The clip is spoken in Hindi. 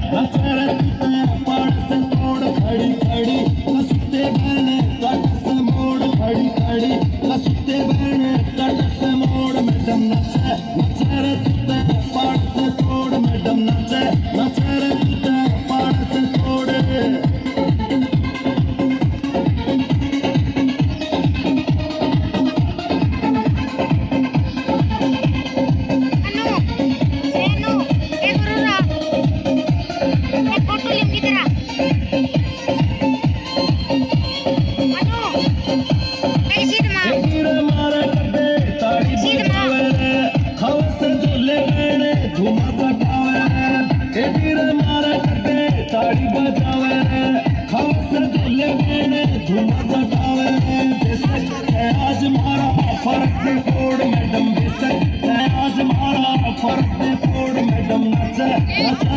नचर तुते पाड़ से तोड़ खड़ी खड़ी कसुते बहने कट से मोड़ खड़ी खड़ी कसुते बहने कट से मोड़ मैडम नचे नचर तुते पाड़ से तोड़ मैडम नचे नचर तुते पाड़ से तोड़ ताड़ी बजावे खास झूले में धुमा सजावे बेशक है आज मारा फर्क दे तोड़ मैडम बेशक है आज मारा फर्क दे तोड़ मैडम नचे नचे